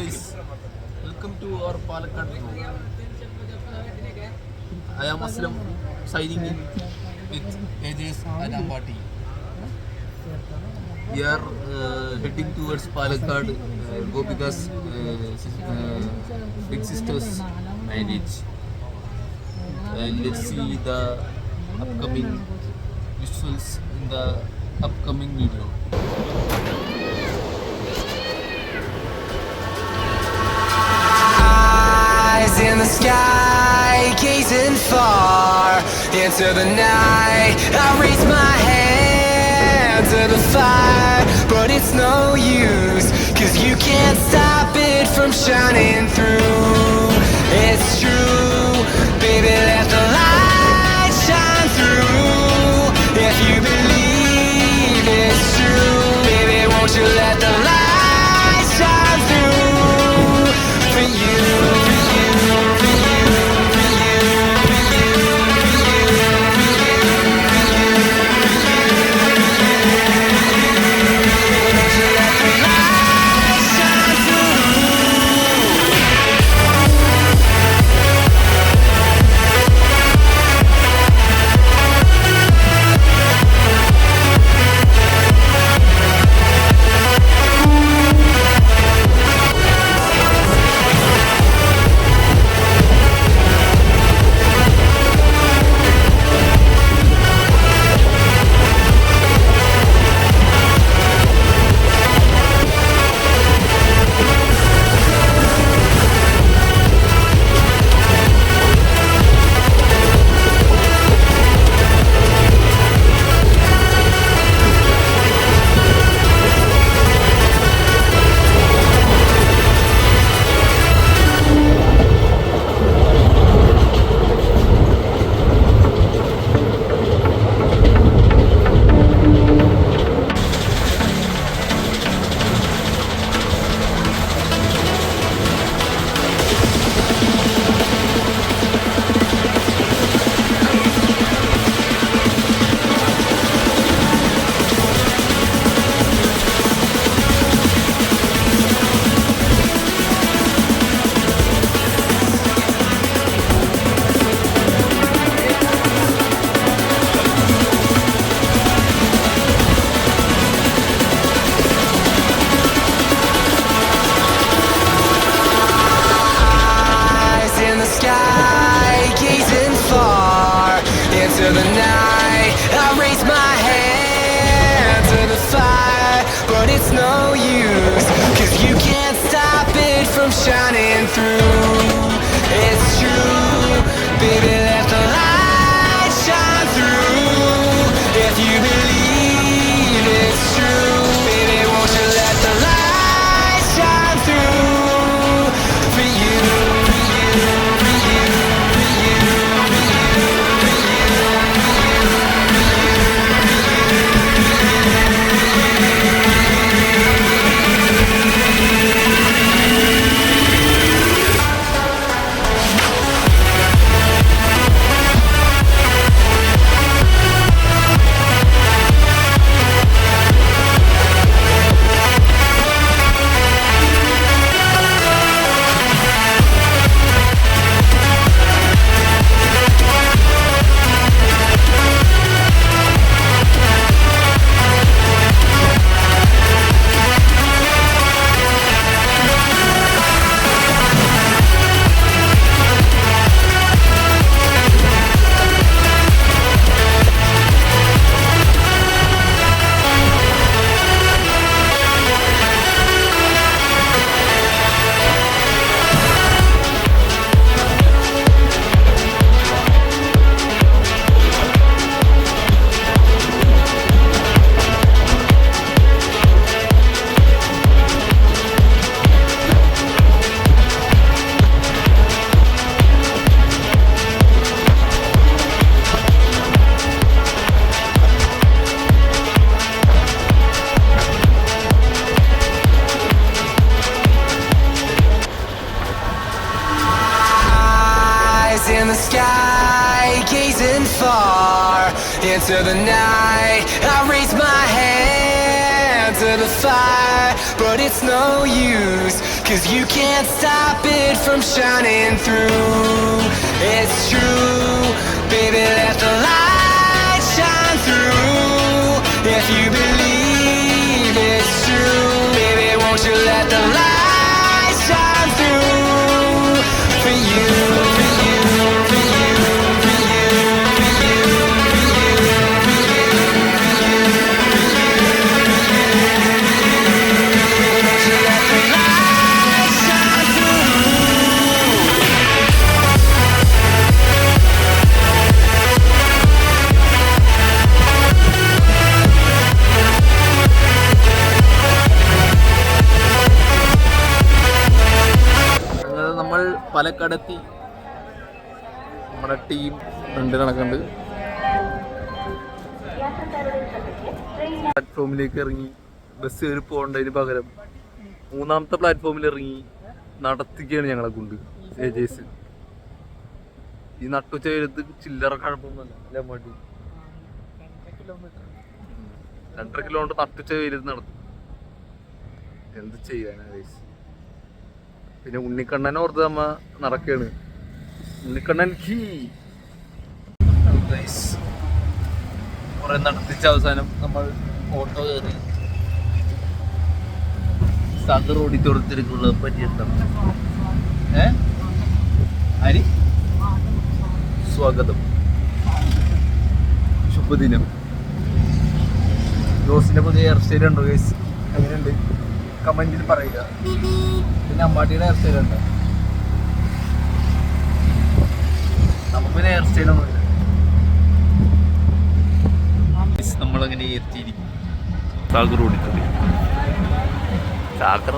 guys, welcome to our Palakkad vlog. I am Aslam signing in with AJ's Adambati. We are heading towards Palakkad, Gopika's big sister's marriage. Let's see the upcoming visuals in the upcoming video. In the sky, gazing far into the night, I raise my hand to the fire, but it's no use, 'cause you can't stop it from shining through. It's true, baby, let the light shine through. If you believe it's true, baby, won't you let the light shine through for you. The night, I raise my hand to the fire, but it's no use, 'cause you can't stop it from shining through. It's true, baby, let the light shine through. If you believe it's true, baby, won't you let the light shine through for you. In the sky, gazing far into the night, I raise my hand to the fire, but it's no use, 'cause you can't stop it from shining through. It's true, baby, let the light shine through. If you believe it's true, baby, won't you let the light shine through for you, for you, for you, for you, for you, for you, for you, won't you let the light shine through? അങ്ങനെ നമ്മൾ പാലക്കാടെത്തി. നമ്മുടെ team രണ്ട് കണക്കുണ്ട്. പ്ലാറ്റ്ഫോമിലേക്ക് ഇറങ്ങി bus കയറി പോകേണ്ടതിന് പകരം 3ാമത്തെ പ്ലാറ്റ്ഫോമിൽ ഇറങ്ങി നടത്തിക്കുകയാണ് ഞങ്ങളെ കൊണ്ട് ഏജേഴ്സ്. ഈ നട്ടുച്ച വെയിലത്ത് ചില്ലറ കഴപ്പൊന്നുമല്ല, അല്ല മടി. 2.5 കിലോമീറ്റർ നട്ടുച്ച വെയിലത്ത് നടത്തും. എന്ത് ചെയ്യാനാ ഗൈസ്. പിന്നെ ഉണ്ണിക്കണ്ണനെ ഓർത്ത് നമ്മ നടക്കാണ്. ഉണ്ണിക്കണ്ണൻ കുറെ നടത്തിച്ച അവസാനം നമ്മൾ ഓട്ടോ കയറി സാഗർ ഓഡിറ്റോറിയത്തിലേക്കുള്ള പര്യന്തം. ഹരി സ്വാഗതം, ശുഭദിനം. ജോസിന്റെ പുതിയ ഹെയർ സ്റ്റൈൽ ഉണ്ടോ ഗൈസ്? എങ്ങനെയുണ്ട് കമന്റിൽ പറയുക. പിന്നെ അമ്മാട്ടിയുടെ ഹെയർ സ്റ്റൈൽ ഉണ്ട്. നമുക്ക് പിന്നെ ഹെയർ സ്റ്റൈലൊന്നുമില്ല. നമ്മളങ്ങനെ എത്തിയിരിക്കും സാഗർ ഓഡിറ്റോറിയം. സാഗർ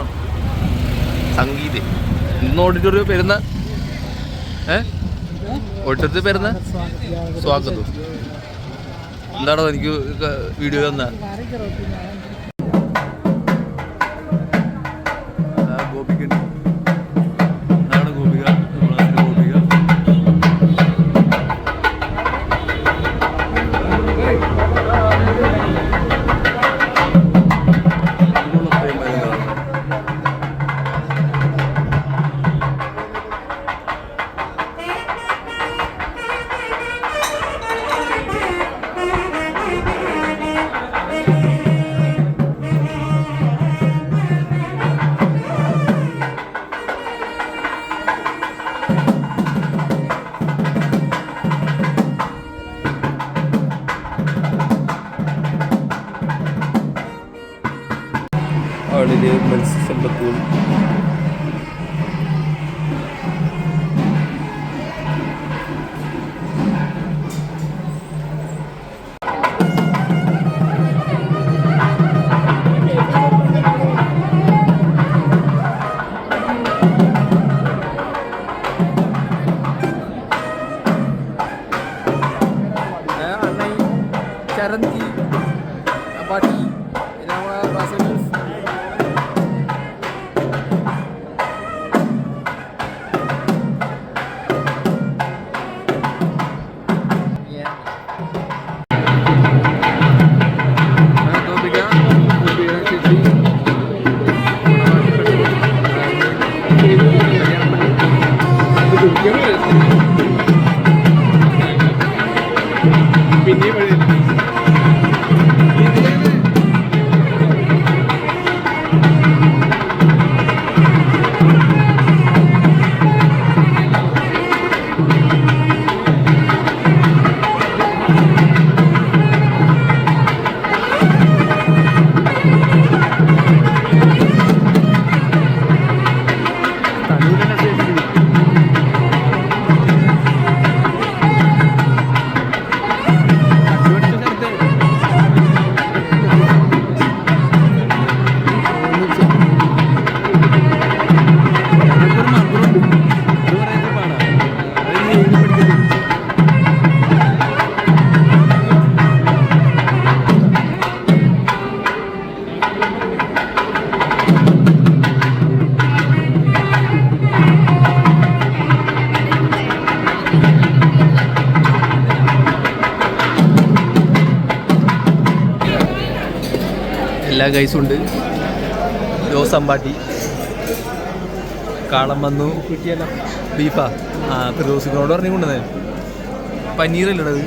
സംഗീത ഇന്ന് ഓഡിറ്റോറിയം വരുന്ന ഓഡിറ്റോറിയത്തിൽ വരുന്ന സ്വാഗതം. എന്താണോ എനിക്ക് വീഡിയോ തന്ന ഗോപിക. അതാണ് ഗോപിക, ഗോപിക. ആളിലെ മത്സ്യസമ്പത്തും ചരന്തി അപ്പാട്ടി എല്ലാ ഗൈസും ഉണ്ട്. ജോസ് അമ്പാട്ടി കാളം വന്നു ബീഫാ ഫിറോസിനോട് പറഞ്ഞു കൊണ്ടുവന്നേ പനീറല്ലടത്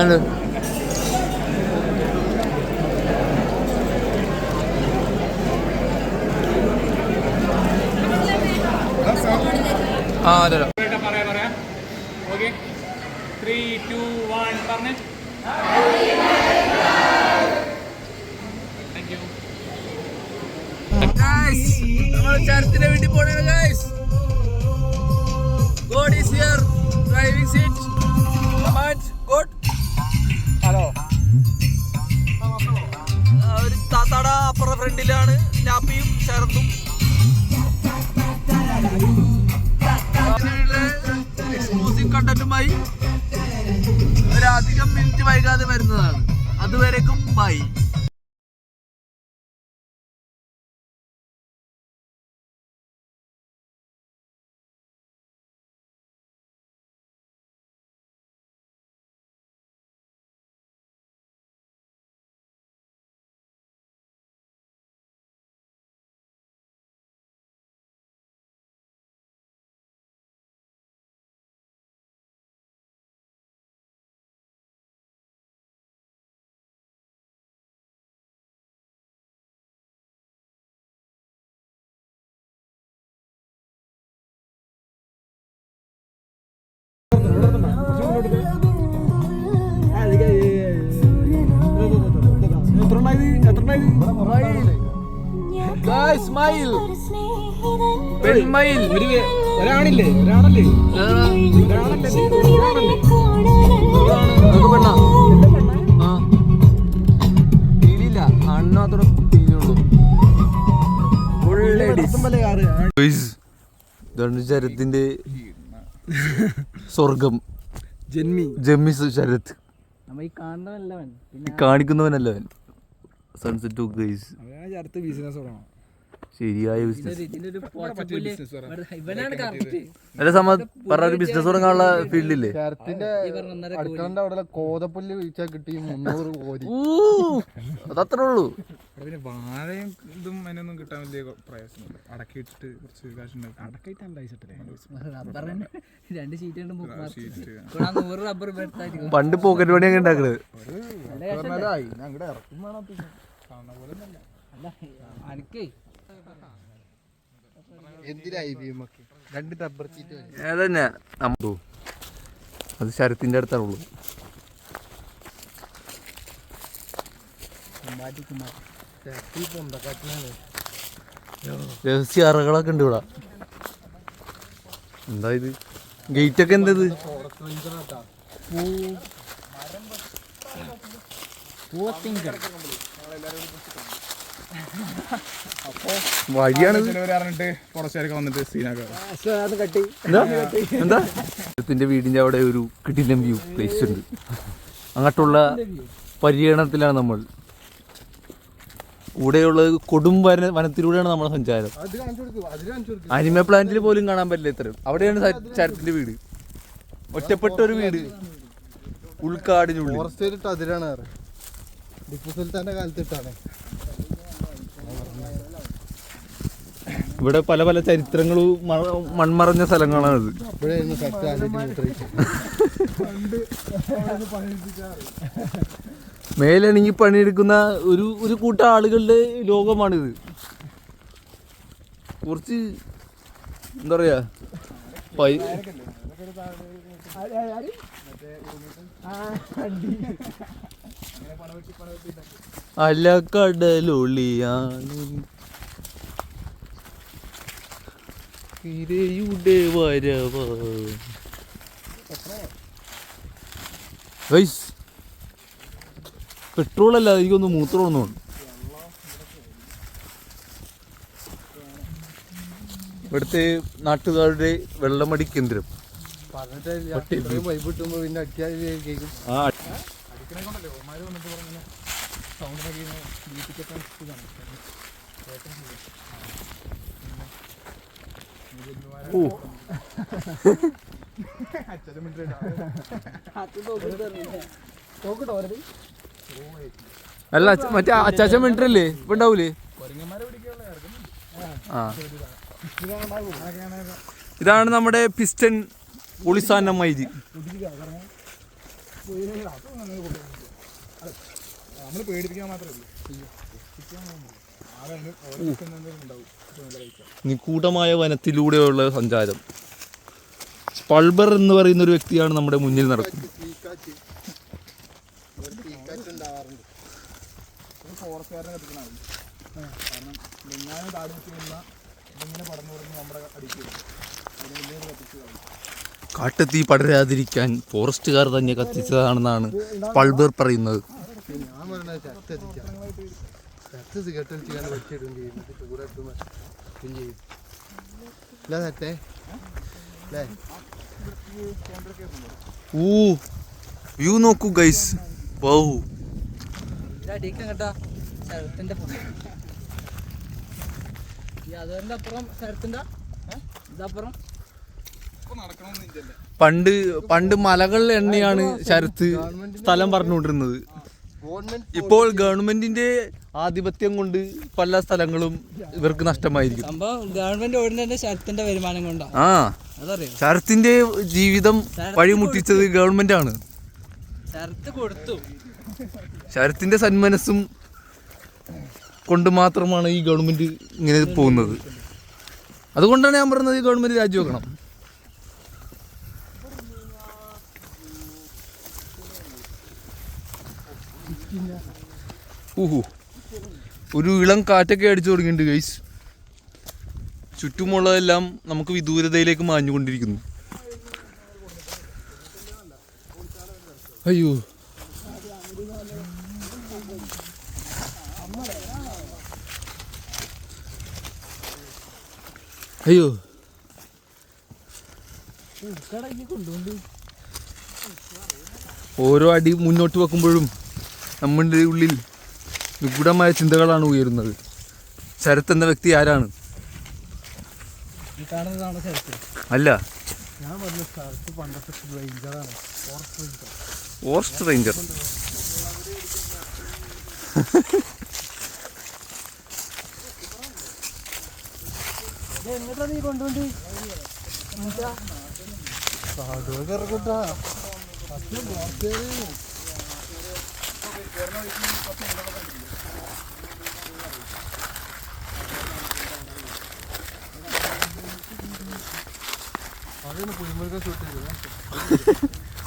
ആണ് അതെ 3, 2, 1 പറഞ്ഞേ. Thank you. നമ്മൾ ചരത്തിന്റെ വീട്ടിൽ പോണേ guys. God is here driving seat. God hello. ഒരു താത്താട അപ്പുറ ഫ്രണ്ടിലാണ് നാപ്പിയും ശരത്തും. എക്സ്ക്ലൂസീവ് കണ്ടന്റുമായി ഒരധികം മിനിറ്റ് വൈകാതെ വരുന്നതാണ്. അതുവരേക്കും ബൈ. ഒരാണില്ലേ ശരത്തിന്റെ സ്വർഗം ജമ്മി ശരത് കാണിക്കുന്നവനല്ലവൻ. സൺസെറ്റ് ഗൈസ് ശരിയായ ബിസിനസ്. അല്ല പറഞ്ഞ ഒരു ബിസിനസ് തുടങ്ങാനുള്ള ഫീൽഡില്ലേ? അവിടെ കോതപ്പുല്ല് വീഴ്ച കിട്ടി 300 കോരി. അതത്രേ ഉള്ളൂ. പിന്നെ വാഴയും ഇതും അതിനൊന്നും കിട്ടാൻ വലിയ പ്രയാസമില്ല. അടക്കിയിട്ടിട്ട് കുറച്ച് കാശുണ്ടാവും. പണ്ട് പോക്കറ്റ് പണിയൊക്കെ ഉണ്ടാക്കണത്. അതന്നെ അത് ശരത്തിന്റെ അടുത്താണുള്ളൂ. രഹസ്യ അറകളൊക്കെ ഉണ്ട് ഇവിടെ. എന്താ ഇത്? ഗേറ്റ് ഒക്കെ എന്തത്? വഴിയാണ്. എന്താ ത്തിന്റെ വീടിന്റെ അവിടെ ഒരു കിടിലം വ്യൂ പ്ലേസ് ഉണ്ട്. അങ്ങോട്ടുള്ള പര്യടനത്തിലാണ് നമ്മൾ. കൂടെയുള്ളത് കൊടും വനത്തിലൂടെയാണ് നമ്മുടെ സഞ്ചാരം. അനിമ പ്ലാന്റിൽ പോലും കാണാൻ പറ്റില്ല ഇത്രയും. അവിടെയാണ് ചരത്തിന്റെ വീട്. ഒറ്റപ്പെട്ട ഒരു വീട് ഉൾക്കാടിനുള്ളിൽ. ഇവിടെ പല പല ചരിത്രങ്ങളും മൺമറഞ്ഞ സ്ഥലങ്ങളാണിത്. മേലണങ്ങി പണിയെടുക്കുന്ന ഒരു കൂട്ടം ആളുകളുടെ ലോകമാണിത്. കുറച്ച് എന്താ പറയാ അലക്കടലൊളിയാണ് ഇരയുടെ വരവാ. പെട്രോൾ അല്ല, എനിക്കൊന്ന് മൂത്രമൊന്നും. ഇവിടുത്തെ നാട്ടുകാരുടെ വെള്ളമടി കേന്ദ്രം. അല്ല മറ്റേ അച്ചാച്ചൻ മിനിറ്റല്ലേ ഇപ്പൊ ഉണ്ടാവൂലേ? ആ ഇതാണ് നമ്മുടെ പിസ്റ്റൺ ഒളിസാന മൈരി. നമ്മള് പേടിപ്പിക്കാൻ മാത്രമേ നിഗൂഢമായ വനത്തിലൂടെയുള്ള സഞ്ചാരം. സ്പൾബർ എന്ന് പറയുന്ന ഒരു വ്യക്തിയാണ് നമ്മുടെ മുന്നിൽ നടക്കുന്നത്. ഫോറസ്റ്റുകാരനെ കത്തിക്കണം. കാരണം ഞാൻ താടി വെച്ചിരുന്ന ഇങ്ങനെ പടന്നു പറഞ്ഞ് നമ്മുടെ അടിക്കുക കാട്ടുതീ പടരാതിരിക്കാൻ ഫോറസ്റ്റുകാർ തന്നെ കത്തിച്ചതാണെന്നാണ് സ്പൾബർ പറയുന്നത്. ഞാൻ പറഞ്ഞ സിഗരറ്റ് വെച്ചാൽ വെച്ചിടും ചെയ്യും, ചൂടെടുത്തും ചെയ്യും. വ്യൂ നോക്കൂ ഗൈസ്. വൗ പണ്ട് മലകൾ എണ്ണയാണ് ശരത്ത് സ്ഥലം പറഞ്ഞുകൊണ്ടിരുന്നത്. ഇപ്പോൾ ഗവൺമെന്റിന്റെ ആധിപത്യം കൊണ്ട് പല സ്ഥലങ്ങളും ഇവർക്ക് നഷ്ടമായിരിക്കും. ഗവൺമെന്റ് ഓടുന്നതിന്റെ ശരത്തിന്റെ വരുമാനം കൊണ്ടാണ്. ആ ശരത്തിന്റെ ജീവിതം വഴിമുട്ടിച്ചത് ഗവൺമെന്റ് ആണ്. ശരത്ത് കൊടുത്തു. ശരത്തിന്റെ സന്മനസ്സും കൊണ്ട് മാത്രമാണ് ഈ ഗവൺമെന്റ് ഇങ്ങനെ പോകുന്നത്. അതുകൊണ്ടാണ് ഞാൻ പറയുന്നത് ഈ ഗവൺമെന്റ് രാജിവെക്കണം. ഒരു ഇളം കാറ്റൊക്കെ അടിച്ചു തുടങ്ങിയിട്ടുണ്ട് ഗൈസ്. ചുറ്റുമുള്ളതെല്ലാം നമുക്ക് വിദൂരതയിലേക്ക് മാഞ്ഞുകൊണ്ടിരിക്കുന്നു. അയ്യോ അയ്യോ ഓരോ അടി മുന്നോട്ട് വെക്കുമ്പോഴും നമ്മുടെ ഉള്ളിൽ നിഗൂഢമായ ചിന്തകളാണ് ഉയരുന്നത്. ശരത്ത് എന്ന വ്യക്തി ആരാണ്? അല്ല, ഫോറസ്റ്റ് റേഞ്ചർ.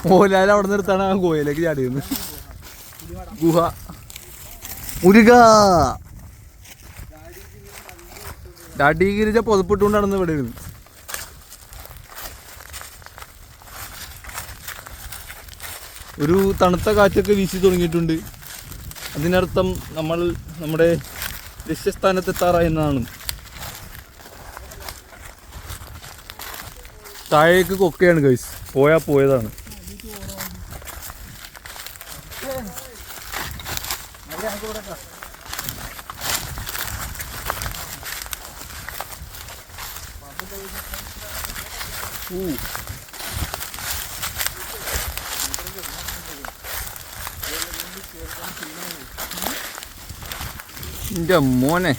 മോഹൻലാൽ അവിടെ നിർത്താണ് ആ ഗോയയിലേക്ക് ചാടിയത്. ഗുഹ മുരുക ചാട്ടീകരിച്ച പൊതപ്പിട്ടുകൊണ്ടാണെന്ന് ഇവിടെ ഇരുന്നു. ഒരു തണുത്ത കാറ്റൊക്കെ വീശി തുടങ്ങിയിട്ടുണ്ട്. അതിനർത്ഥം നമ്മൾ നമ്മുടെ ലക്ഷ്യസ്ഥാനത്തെത്താറായെന്നാണ്. താഴേക്ക് കൊക്കയാണ് ഗൈസ്. പോയതാണ്. എൻ്റെ മോനെ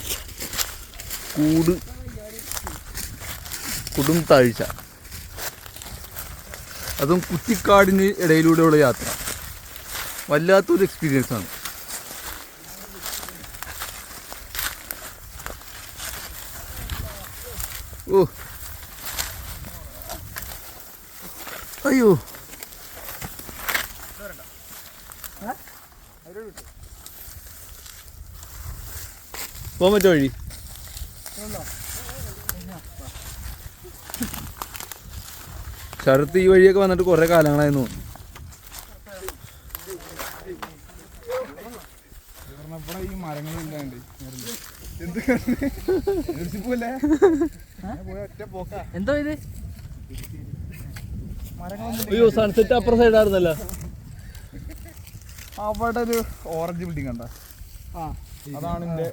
കൊടും താഴ്ച, അതും കുറ്റിക്കാടിന് ഇടയിലൂടെയുള്ള യാത്ര വല്ലാത്തൊരു എക്സ്പീരിയൻസ് ആണ്. ഓ അയ്യോ പോകാൻ പറ്റോ വഴി? ശരത്ത് ഈ വഴിയൊക്കെ വന്നിട്ട് കുറെ കാലങ്ങളായിരുന്നു. ഈ മരങ്ങളില്ലാണ്ട് എന്തോ ഇത് അയ്യോ സൺസെറ്റ് അപ്പുറം സൈഡായിരുന്നല്ലോ. അവിടെ ഒരു ഓറഞ്ച് ബിൽഡിംഗ് കണ്ട, അതാണ് എന്റെ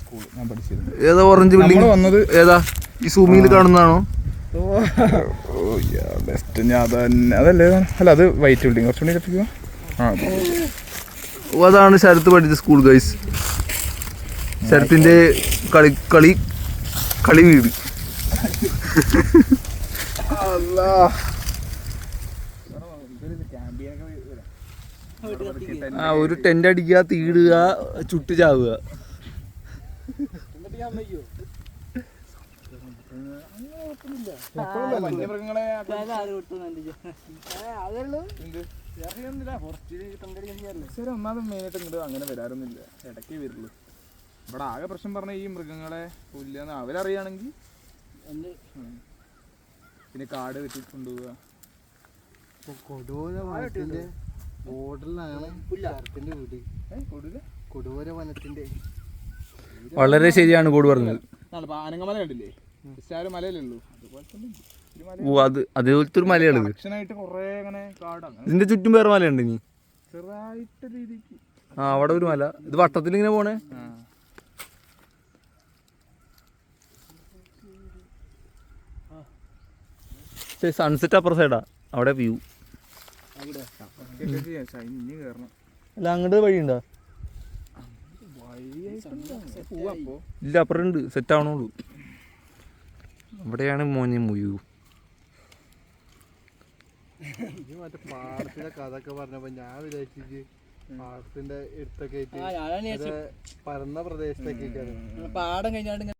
സ്കൂൾ ഞാൻ പഠിച്ചിരുന്നത്. ഏതാ ഓറഞ്ച് ബിൽഡിംഗ് വന്നത്? ഏതാ ഈ സൂമിയിൽ കാണുന്നതാണോ? ബെസ്റ്റ് ഞാൻ അതല്ലേ. അല്ല അത് വൈറ്റ് ബിൽഡിംഗ് കുറച്ചുകൂടി കത്തിക്കുക. ആ അതാണ് ശരത്ത് പഠിച്ച സ്കൂൾ ഗൈസ്. ശരത്തിന്റെ കളി കളി കളി വീട്. ആ ഒരു ടെന്റ് അടിക്കുക, തീടുക, ചുട്ട് ചാവുക. വന്യമൃഗങ്ങളെ ഒന്നാമത് മെയിനായിട്ട് ഇങ്ങോട്ട് അങ്ങനെ വരാറൊന്നുമില്ല, ഇടയ്ക്കേ വരുള്ളൂ. ഇവിടെ ആകെ പ്രശ്നം പറഞ്ഞ ഈ മൃഗങ്ങളെ കൊല്ലുക അവരറിയാണെങ്കിൽ, പിന്നെ കാട് വെട്ടി കൊണ്ടുപോവുക. കൊടുവര വനത്തിന്റെ ബോർഡറിലാണ് ശരത്തിന്റെ വീട്. കൊടുവര വനത്തിന്റെ വളരെ ശരിയാണ് കോഡ് പറഞ്ഞത്. ആനങ്ങമല കണ്ടില്ലേ, ഒരു മലയല്ലേ ഉള്ളൂ, അതുപോലെ തന്നെ അതേപോലത്തെ ഒരു മലയാണ് ഇത്. ആയിട്ട് കുറേ അങ്ങനെ കാടാണ്. ഇതിന്റെ ചുറ്റും വേറെ മലയുണ്ട് ഇനി ചെറുതായിട്ട് രീതിക്ക്. ആ അവിടെ ഒരു മല, ഇത് വട്ടത്തിൽ ഇങ്ങനെ പോണേ. സൺസെറ്റ് അപ്പുറ സൈഡാ, അവിടെ വ്യൂ. ഇനി കയറണം. അല്ല അങ്ങോട്ട് വഴിയുണ്ടോ? ഇല്ല, അപ്പുറം ഉണ്ട്, സെറ്റ് ആവണുള്ളൂ. അവിടെയാണ് മോനെ വ്യൂ. മറ്റേ പാടത്തിന്റെ കഥയൊക്കെ പറഞ്ഞപ്പോ ഞാൻ വിചാരിച്ചു പാടത്തിന്റെ അടുത്തൊക്കെ ആയിട്ട് പരന്ന പ്രദേശത്തൊക്കെ പാടം കഴിഞ്ഞാണ്ട്